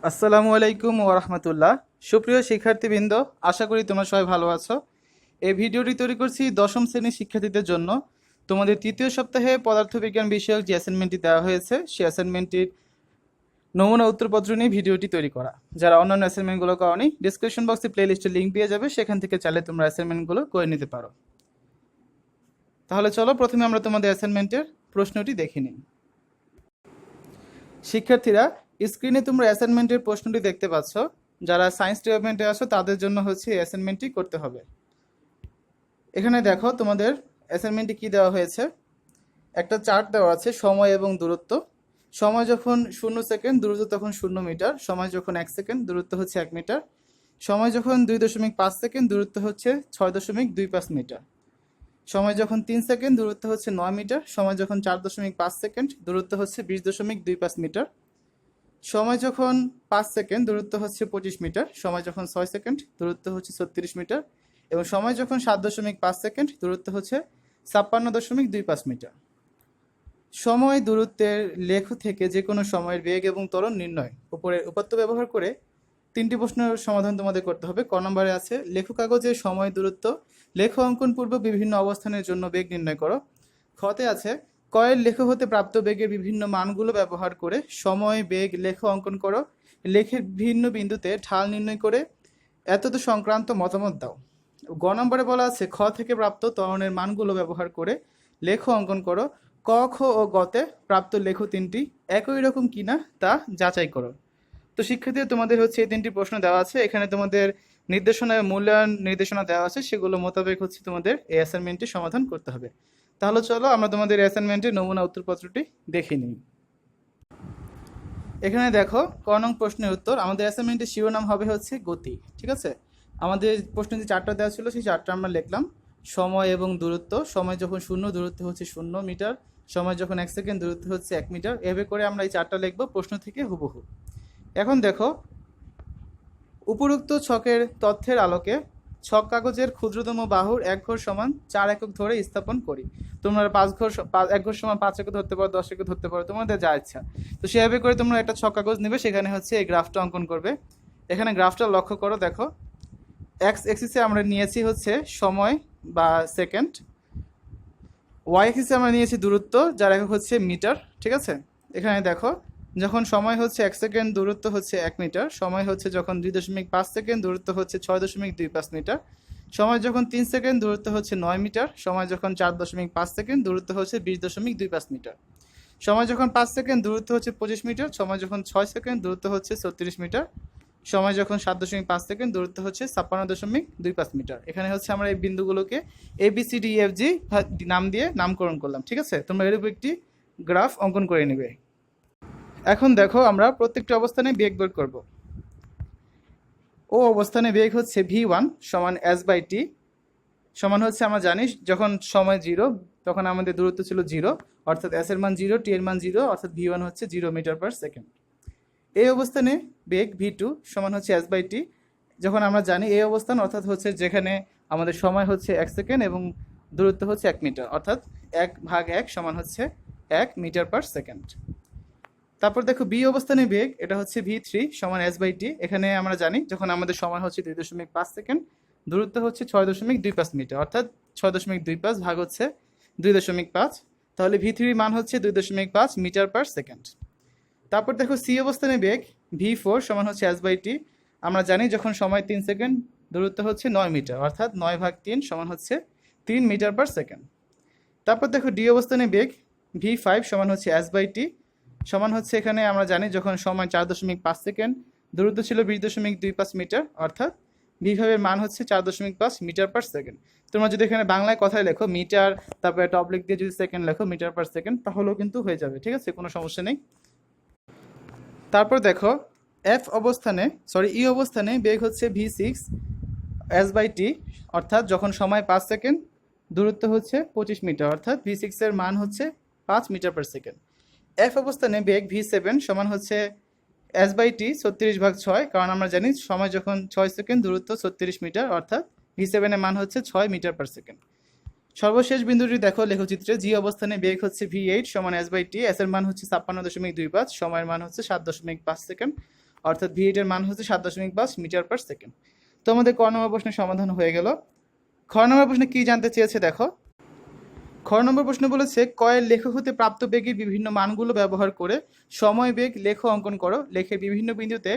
আসসালামু আলাইকুম ওয়া রাহমাতুল্লাহ। সুপ্রিয় শিক্ষার্থীবৃন্দ, আশা করি তোমরা সবাই ভালো আছো। এই ভিডিওটি তৈরি করছি দশম শ্রেণীর শিক্ষার্থীদের জন্য। তোমাদের তৃতীয় সপ্তাহে পদার্থবিজ্ঞান বিষয়ক যে অ্যাসাইনমেন্টটি দেওয়া হয়েছে সেই অ্যাসাইনমেন্টটির নমুনা উত্তরপত্র নিয়ে ভিডিওটি তৈরি করা। যারা অন্যান্য অ্যাসাইনমেন্টগুলো করনি, ডিসক্রিপশন বক্সে প্লেলিস্টের লিঙ্ক পেয়ে যাবে, সেখান থেকে চাইলে তোমরা অ্যাসাইনমেন্টগুলো করে নিতে পারো। তাহলে চলো প্রথমে আমরা তোমাদের অ্যাসাইনমেন্টের প্রশ্নটি দেখে নিই। শিক্ষার্থীরা, স্ক্রিনে তোমরা অ্যাসাইনমেন্টের প্রশ্নটি দেখতে পাচ্ছ। যারা সায়েন্স ডিপার্টমেন্টে আছো তাদের জন্য হচ্ছে এই অ্যাসাইনমেন্টটি করতে হবে। এখানে দেখো তোমাদের অ্যাসাইনমেন্টে কি দেওয়া হয়েছে। একটা চার্ট দেওয়া আছে সময় এবং দূরত্ব। সময় যখন 0 সেকেন্ড, দূরত্ব তখন 0 মিটার। সময় যখন 1 সেকেন্ড, দূরত্ব হচ্ছে 1 মিটার। সময় যখন 2.5 সেকেন্ড, দূরত্ব হচ্ছে 6.25 মিটার। সময় যখন 3 সেকেন্ড, দূরত্ব হচ্ছে 9 মিটার। সময় যখন 4.5 সেকেন্ড, দূরত্ব হচ্ছে 20.25 মিটার। সময় যখন 5 সেকেন্ড, দূরত্ব হচ্ছে 25 মিটার। সময় যখন 6 সেকেন্ড, দূরত্ব হচ্ছে 36 মিটার। এবং সময় যখন 7.5 সেকেন্ড, দূরত্ব হচ্ছে 56.25 মিটার। সময় দূরত্বের লেখ থেকে যে কোনো সময়ের বেগ এবং ত্বরণ নির্ণয়। উপরের উপাত্ত ব্যবহার করে 3টি প্রশ্নের সমাধান তোমাদের করতে হবে। ক নম্বরে আছে লেখ কাগজের সময় দূরত্ব লেখ অঙ্কন পূর্বক বিভিন্ন অবস্থানের জন্য বেগ নির্ণয় করো। খতে আছে কয়ের লেখ হতে প্রাপ্ত বেগের বিভিন্ন মানগুলো ব্যবহার করে সময় বেগ লেখ অঙ্কন করো। লেখের ভিন্ন বিন্দুতে ঢাল নির্ণয় করে এতদ সংক্রান্ত মতামত দাও। গ নম্বরে বলা আছে খ থেকে প্রাপ্ত ত্বরণের মানগুলো ব্যবহার করে লেখ অঙ্কন করো। ক, খ ও গতে প্রাপ্ত লেখ তিনটি একই রকম কিনা তা যাচাই করো। তো শিক্ষার্থীরা, তোমাদের হচ্ছে এই 3টি প্রশ্ন দেওয়া আছে। এখানে তোমাদের নির্দেশনা মূল্যায়ন নির্দেশনা দেওয়া আছে, সেগুলো মোতাবেক হচ্ছে তোমাদের এই অ্যাসাইনমেন্টটি সমাধান করতে হবে। তাহলে চলো আমরা তোমাদের অ্যাসাইনমেন্টের নমুনা উত্তরপত্রটি দেখে নিই। এখানে দেখো ক নং প্রশ্নের উত্তর। আমাদের অ্যাসাইনমেন্টের শিরোনাম হবে হচ্ছে গতি। ঠিক আছে, আমাদের প্রশ্ন যে 4টা দেওয়া ছিল সেই 4টা আমরা লিখলাম। সময় এবং দূরত্ব। সময় যখন 0, দূরত্ব হচ্ছে 0 মিটার। সময় যখন 1 সেকেন্ড, দূরত্ব হচ্ছে 1 মিটার। এভাবে করে আমরা এই 4টা লিখবো প্রশ্ন থেকে হুবহু। এখন দেখো, উপরোক্ত ছকের তথ্যের আলোকে ছক কাগজের ক্ষুদ্রতম বাহুর 1 ঘর সমান 4 একক ধরে স্থাপন করি। তোমরা 1 ঘর সমান 5 একক ধরতে পারো, 10 একক ধরতে পারো, তোমাদের যা ইচ্ছা। তো সেভাবে করে তোমরা একটা ছক কাগজ নেবে, সেখানে হচ্ছে এই গ্রাফটা অঙ্কন করবে। এখানে গ্রাফটা লক্ষ্য করো, দেখো এক্স এক্সিসে আমরা নিয়েছি হচ্ছে সময় বা সেকেন্ড। ওয়াই এক্সিসে আমরা নিয়েছি দূরত্ব, যার একক হচ্ছে মিটার। ঠিক আছে, এখানে দেখো যখন সময় হচ্ছে 1 সেকেন্ড, দূরত্ব হচ্ছে 1 মিটার। সময় হচ্ছে যখন 2.5 সেকেন্ড, দূরত্ব হচ্ছে 6.25 মিটার। সময় যখন 3 সেকেন্ড, দূরত্ব হচ্ছে 9 মিটার। সময় যখন 4.5 সেকেন্ড, দূরত্ব হচ্ছে 20.25 মিটার। সময় যখন 5 সেকেন্ড, দূরত্ব হচ্ছে 25 মিটার। সময় যখন 6 সেকেন্ড, দূরত্ব হচ্ছে 36 মিটার। সময় যখন 7.5 সেকেন্ড, দূরত্ব হচ্ছে 56.25 মিটার। এখানে হচ্ছে আমরা এই বিন্দুগুলোকে ABCDEFG নাম দিয়ে নামকরণ করলাম। ঠিক আছে, তোমরা এর উপর একটি গ্রাফ অঙ্কন করে নেবে। এখন দেখো আমরা প্রত্যেকটি অবস্থানে বেগ বের করব। ও অবস্থানে বেগ হচ্ছে V1 সমান S/T সমান হচ্ছে আমরা জানি যখন সময় 0 তখন আমাদের দূরত্ব ছিল 0, অর্থাৎ S এর মান 0, T এর মান 0, অর্থাৎ V1 হচ্ছে 0 মিটার/সেকেন্ড। এই অবস্থানে বেগ V2 সমান হচ্ছে S/T যখন আমরা জানি এই অবস্থান, অর্থাৎ হচ্ছে যেখানে আমাদের সময় হচ্ছে 1 সেকেন্ড এবং দূরত্ব হচ্ছে 1 মিটার, অর্থাৎ 1/1 সমান হচ্ছে 1 মিটার/সেকেন্ড। তারপর দেখো বি অবস্থানে বেগ, এটা হচ্ছে V3 সমান S/T। এখানে আমরা জানি যখন আমাদের সময় হচ্ছে 2.5 সেকেন্ড, দূরত্ব হচ্ছে 6.25 মিটার, অর্থাৎ 6.25 ভাগ হচ্ছে 2.5, তাহলে V3 মান হচ্ছে 2.5 মিটার/সেকেন্ড। তারপর দেখো সি অবস্থানে বেগ V4 সমান হচ্ছে S/T। আমরা জানি যখন সময় 3 সেকেন্ড, দূরত্ব হচ্ছে 9 মিটার, অর্থাৎ 9/3 সমান হচ্ছে 3 মিটার/সেকেন্ড। তারপর দেখো ডি অবস্থানে বেগ V5 সমান হচ্ছে S/T সমান হচ্ছে এখানে আমরা জানি যখন সময় 4.5 সেকেন্ড, দূরত্ব ছিল 20.25 মিটার, অর্থাৎ V5 এর মান হচ্ছে 4.5 মিটার/সেকেন্ড। তোমরা যদি এখানে বাংলায় কথায় লেখো মিটার, তারপরে একটা অবলিক দিয়ে যদি সেকেন্ড লেখো মিটার/সেকেন্ড, তাহলেও কিন্তু হয়ে যাবে। ঠিক আছে, কোনো সমস্যা নেই। তারপর দেখো ই অবস্থানে বেগ হচ্ছে V6 S/T, অর্থাৎ যখন সময় 5 সেকেন্ড, দূরত্ব হচ্ছে 25 মিটার, অর্থাৎ V6 এর মান হচ্ছে 5 মিটার/সেকেন্ড। এফ অবস্থানে বেগ V7 সমান হচ্ছে S/T 36/6, কারণ আমরা জানি সময় যখন 6 সেকেন্ড, দূরত্ব 36 মিটার, অর্থাৎ V7 এর মান হচ্ছে 6 মিটার/সেকেন্ড। সর্বশেষ বিন্দুটি দেখো লেখচিত্রে। জি অবস্থানে বেগ হচ্ছে V8 সমান S/T, এস এর মান হচ্ছে 56.25, সময়ের মান হচ্ছে 7.5 সেকেন্ড, অর্থাৎ ভি এইটের মান হচ্ছে 7.5 মিটার পার সেকেন্ড। তো আমাদের ক নম্বর প্রশ্নের সমাধান হয়ে গেল। খ নম্বর প্রশ্নে কি জানতে চেয়েছে দেখো। খ নম্বর প্রশ্ন বলেছে কয়ের লেখক হতে প্রাপ্ত বেগের বিভিন্ন মানগুলো ব্যবহার করে সময় বেগ লেখ অঙ্কন করো, লেখের বিভিন্ন বিন্দুতে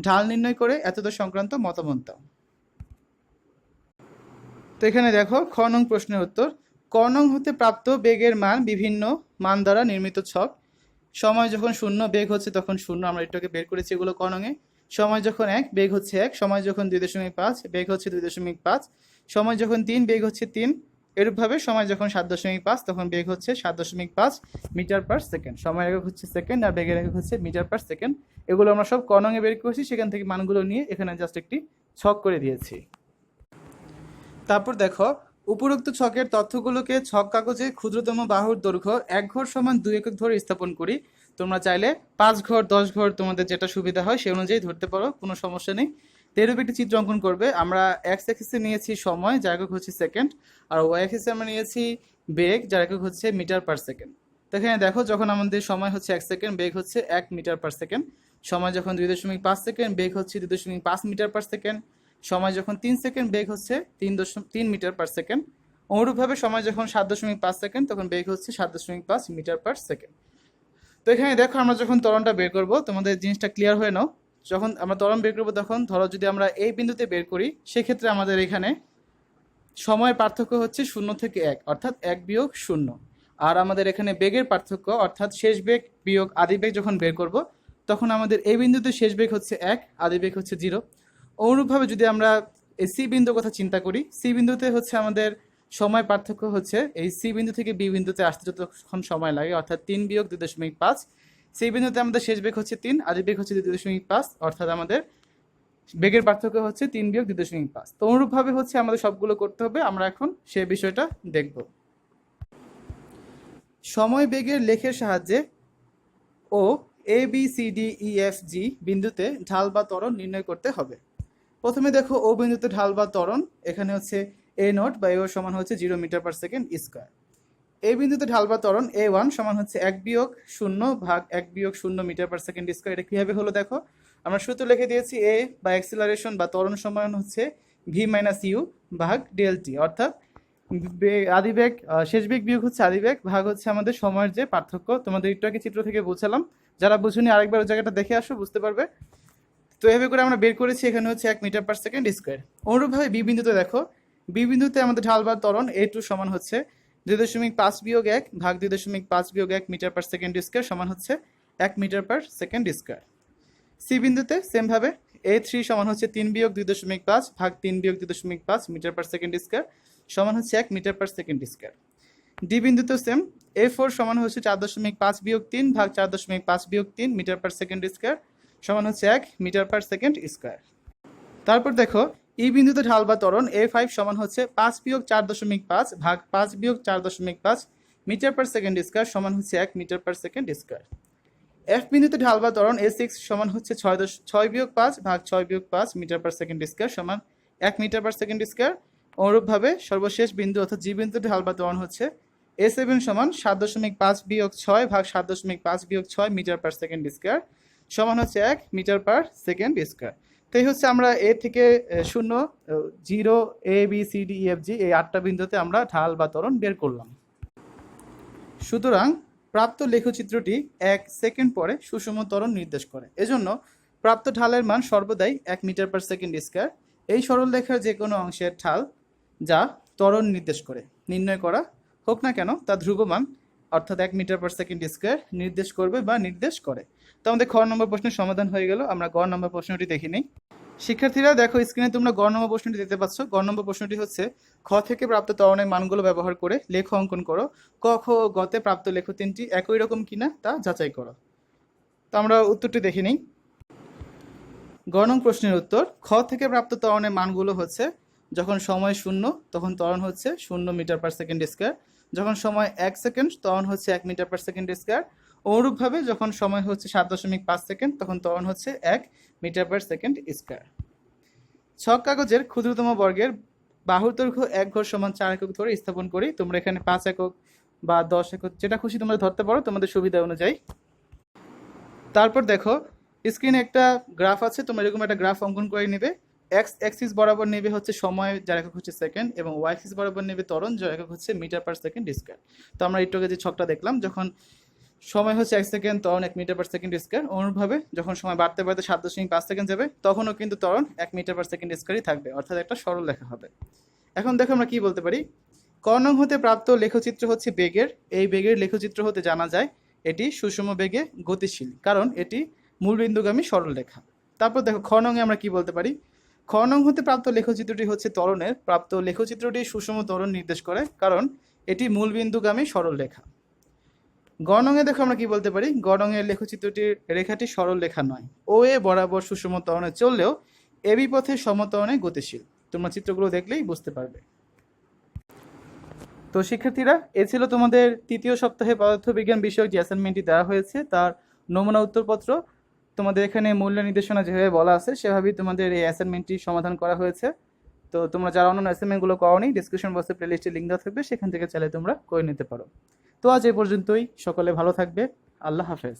ঢাল নির্ণয় করে এতদূর সংক্রান্ত মতামত দাও। তো এখানে দেখো খ নং প্রশ্নের উত্তর। ক নং হতে প্রাপ্ত বেগের মান বিভিন্ন মান দ্বারা নির্মিত ছক। সময় যখন 0 বেগ হচ্ছে তখন 0, আমরা এটাকে বের করেছি এগুলো ক নং এ। সময় যখন 1 বেগ হচ্ছে 1, সময় যখন 2.5 বেগ হচ্ছে 2.5, সময় যখন 3 বেগ হচ্ছে 3, এরূপভাবে সময় যখন 7.5 তখন বেগ হচ্ছে 7.5 মিটার পার সেকেন্ড। সময় একক হচ্ছে সেকেন্ড আর বেগের একক হচ্ছে মিটার পার সেকেন্ড। এগুলো আমরা সব ক নং এ বের করেছি, সেখান থেকে মানগুলো নিয়ে এখানে জাস্ট একটি ছক করে দিয়েছি। তারপর দেখো উপরোক্ত ছকের তথ্যগুলোকে ছক কাগজে ক্ষুদ্রতম বাহুর দৈর্ঘ্য 1 ঘর সমান 2 একক ধরে স্থাপন করি। তোমরা চাইলে 5 ঘর 10 ঘর তোমাদের যেটা সুবিধা হয় সেই অনুযায়ী ধরতে পারো, কোনো সমস্যা নেই। এরূপ একটি চিত্র অঙ্কন করবে। আমরা এক্স অ্যাক্সিসে নিয়েছি সময়, যার একক হচ্ছে সেকেন্ড, আর ওয়াই অ্যাক্সিসে আমরা নিয়েছি বেগ, যার একক হচ্ছে মিটার পার সেকেন্ড। তো এখানে দেখো যখন আমাদের সময় হচ্ছে 1 সেকেন্ড, বেগ হচ্ছে 1 মিটার পার সেকেন্ড। সময় যখন 2.5 সেকেন্ড, বেগ হচ্ছে 2.5 মিটার পার সেকেন্ড। সময় যখন 3 সেকেন্ড, বেগ হচ্ছে 3 মিটার পার সেকেন্ড। অনুরূপভাবে সময় যখন 7.5 সেকেন্ড, তখন বেগ হচ্ছে 7.5 মিটার পার সেকেন্ড। তো এখানে দেখো আমরা যখন ত্বরণটা বের করব, তোমাদের জিনিসটা ক্লিয়ার হয়ে নাও। যখন আমরা ত্বরণ বের করবো তখন ধরো যদি আমরা এই বিন্দুতে বের করি, সেক্ষেত্রে আমাদের এখানে সময়ের পার্থক্য হচ্ছে 0 থেকে 1, অর্থাৎ 1 বিয়োগ 0। আর আমাদের এখানে বেগের পার্থক্য অর্থাৎ শেষ বেগ বিয়োগ আদি বেগ যখন বের করব, তখন আমাদের এই বিন্দুতে শেষ বেগ হচ্ছে 1, আদি বেগ হচ্ছে 0। অনুরূপভাবে যদি আমরা এই সি বিন্দুর কথা চিন্তা করি, সি বিন্দুতে হচ্ছে আমাদের সময় পার্থক্য হচ্ছে এই সি বিন্দু থেকে বি বিন্দুতে আসতে যতক্ষণ সময় লাগে, অর্থাৎ 3 বিয়োগ 2.5। সি বিন্দুতে আমাদের শেষ বেগ হচ্ছে 3, আদি বেগ হচ্ছে 2.5, অর্থাৎ আমাদের বেগের পার্থক্য হচ্ছে 3 বিয়োগ 2.5। তো অনুরূপভাবে হচ্ছে আমাদের সবগুলো করতে হবে। আমরা এখন সে বিষয়টা দেখব। সময় বেগের লেখের সাহায্যে ও A B C D E F G বিন্দুতে ঢাল বা ত্বরণ নির্ণয় করতে হবে। প্রথমে দেখো ও বিন্দুতে ঢাল বা ত্বরণ, এখানে হচ্ছে এ নট বা এ ও সমান হচ্ছে 0 মিটার পার সেকেন্ড স্কোয়ার। এই বিন্দুতে ঢাল বা ত্বরণ এ ওয়ান সমান হচ্ছে 1 বিয়োগ 0 ভাগ 1 বিয়োগ 0 মিটার পার সেকেন্ড স্কোয়ার। এটা কীভাবে হলো দেখো, আমরা সূত্র লিখে দিয়েছি এ বা অ্যাক্সিলারেশন বা ত্বরণ সমান হচ্ছে ভি মাইনাস ইউ ভাগ ডেল টি, অর্থাৎ আদি বেগ শেষ বেগ বিয়োগ হচ্ছে আদি বেগ ভাগ হচ্ছে আমাদের সময়ের যে পার্থক্য। তোমাদের একটু আগে চিত্র থেকে বুঝালাম, যারা বুঝুনি আরেকবার ওই জায়গাটা দেখে আসো, বুঝতে পারবে। তো এভাবে করে আমরা বের করেছি, এখানে হচ্ছে 1 মিটার পার সেকেন্ড স্কোয়ার। অনুরূপভাবে বি বিন্দুতে দেখো, বি বিন্দুতে আমাদের ঢাল বা ত্বরণ এ টু সমান হচ্ছে 2.5 বিয়োগ 1 ভাগ 2.5 বিয়োগ 1 মিটার পার সেকেন্ড স্কোয়ার সমান হচ্ছে 1 metre per second square. C বিন্দুতে সেমভাবে এ থ্রি সমান হচ্ছে 3 বিয়োগ 2.5 ভাগ 3 বিয়োগ 2.5 মিটার পার সেকেন্ড স্কোয়ার সমান হচ্ছে 1 metre per second square. D বিন্দুতেও সেম, এ ফোর সমান হচ্ছে 4.5 বিয়োগ 3 ভাগ 4.5 বিয়োগ 3 মিটার পার সেকেন্ড স্কোয়ার সমান হচ্ছে 1 মিটার পার সেকেন্ড স্কোয়ার। তারপর দেখো ই বিন্দুতে ঢাল বা ত্বরণ এ ফাইভ সমান হচ্ছে 5 বিয়োগ 4.5 ভাগ 5 বিয়োগ 4.5 মিটার পার সেকেন্ড স্কোয়ার সমান হচ্ছে 1 metre per second square. F বিন্দুতে ঢাল বা ত্বরণ এ সিক্স সমান হচ্ছে 6 বিয়োগ 5 ভাগ 6 বিয়োগ 5 মিটার পার সেকেন্ড স্কোয়ার সমান 1 মিটার পার সেকেন্ড স্কোয়ার। অনুরূপভাবে সর্বশেষ বিন্দু অর্থাৎ জি বিন্দুতে ঢাল বা ত্বরণ হচ্ছে এ সেভেন সমান 7.5 বিয়োগ 6 ভাগ 7.5 বিয়োগ 6 মিটার পার সেকেন্ড স্কোয়ার সমান হচ্ছে 1 মিটার পার সেকেন্ড স্কোয়ার। তো এই হচ্ছে আমরা এ থেকে 0 0 A B C D E F G এই 8টা বিন্দুতে আমরা ঢাল বা ত্বরণ বের করলাম। সুতরাং প্রাপ্ত লেখচিত্রটি 1 সেকেন্ড পরে সুষম ত্বরণ নির্দেশ করে। এজন্য প্রাপ্ত ঢালের মান সর্বদাই 1 মিটার পার সেকেন্ড স্কোয়ার। এই সরল রেখার যে কোনো অংশের ঢাল যা ত্বরণ নির্দেশ করে নির্ণয় করা হোক না কেন, তা ধ্রুবমান অর্থাৎ 1 মিটার পার সেকেন্ড স্কোয়ার নির্দেশ করবে বা নির্দেশ করে। তো আমাদের খ নম্বর প্রশ্নের সমাধান হয়ে গেল। আমরা গ নম্বর প্রশ্নটি দেখি নেই। শিক্ষার্থীরা দেখো স্ক্রিনে তোমরা গ নম্বর প্রশ্নটি দেখতে পাচ্ছ। গ নম্বর প্রশ্নটি হচ্ছে খ থেকে প্রাপ্ত ত্বরণের মানগুলো ব্যবহার করে লেখ অঙ্কন করো। ক খ ও গতে প্রাপ্ত লেখ তিনটি একই রকম কিনা তা যাচাই করো। তো আমরা উত্তরটি দেখে নিই। গ নং প্রশ্নের উত্তর, খ থেকে প্রাপ্ত ত্বরণের মানগুলো হচ্ছে যখন সময় 0 তখন ত্বরণ হচ্ছে 0 মিটার পার সেকেন্ড স্কোয়ার, যখন সময় 1 সেকেন্ড ত্বরণ হচ্ছে 1 মিটার পার সেকেন্ড স্কোয়ার। অনুরূপভাবে যখন সময় হচ্ছে 7.5 সেকেন্ড তখন ত্বরণ হচ্ছে 1 মিটার পার সেকেন্ড স্কোয়ার। ছক কাগজের ক্ষুদ্রতম বর্গের বাহুর দৈর্ঘ্য 1 ঘর সমান 4 একক ধরে স্থাপন করি। তোমরা এখানে 5 একক বা 10 একক যেটা খুশি তোমরা ধরতে পারো তোমাদের সুবিধা অনুযায়ী। তারপর দেখো স্ক্রিনে একটা গ্রাফ আছে, তোমরা এরকম একটা গ্রাফ অঙ্কন করে নেবে। এক্স অ্যাক্সিস বরাবর নেবে হচ্ছে সময়, যার একক হচ্ছে সেকেন্ড, এবং ওয়াই অ্যাক্সিস বরাবর নেবে ত্বরণ, যার একক হচ্ছে মিটার পার সেকেন্ড স্কয়ার। তো আমরা একটু আগে যে ছকটা দেখলাম, যখন সময় হচ্ছে 1 সেকেন্ড, ত্বরণ 1 মিটার পার সেকেন্ড স্কয়ার, অনুরূপভাবে যখন সময় বাড়তে বাড়তে 7.5 সেকেন্ড যাবে তখনও কিন্তু ত্বরণ 1 মিটার পার সেকেন্ড স্কয়ারই থাকবে, অর্থাৎ একটা সরল লেখা হবে। এখন দেখো আমরা কি বলতে পারি, ক নং হতে প্রাপ্ত লেখচিত্র হচ্ছে বেগের। এই বেগের লেখচিত্র হতে জানা যায় এটি সুষম বেগে গতিশীল, কারণ এটি মূলবিন্দুগামী সরল রেখা। তারপর দেখো খ নং এ আমরা কি বলতে পারি, খ নং হতে প্রাপ্ত লেখচিত্রটি হচ্ছে ত্বরণের। প্রাপ্ত লেখচিত্রটি সুষম ত্বরণ নির্দেশ করে, কারণ এটি মূলবিন্দুগামী সরল রেখা। গ নং এ দেখো আমরা কি বলতে পারি, গ নং এর লেখচিত্রটির রেখাটি সরল রেখা নয়, ও এ বরাবর সুষম ত্বরণে চললেও এবি পথে সমত্বরণে গতিশীল। তোমরা চিত্রগুলো দেখলেই বুঝতে পারবে। তো শিক্ষার্থীরা, এ ছিল তোমাদের তৃতীয় সপ্তাহে পদার্থবিজ্ঞান বিষয়ক যে অ্যাসাইনমেন্টটি দেওয়া হয়েছে তার নমুনা উত্তরপত্র। তোমাদের এখানে মূল্য নির্দেশনা যেভাবে বলা আছে সেভাবেই তোমাদের এই অ্যাসাইনমেন্টটি সমাধান করা হয়েছে। তো তোমরা যারা অন্যান্য অ্যাসাইনমেন্টগুলো করোনি, ডিসক্রিপশন বক্সে প্লেলিস্টে লিঙ্ক দেওয়া থাকবে, সেখান থেকে চাইলে তোমরা করে নিতে পারো। তো আজ এই পর্যন্তই, সকলে ভালো থাকবে। আল্লাহ হাফেজ।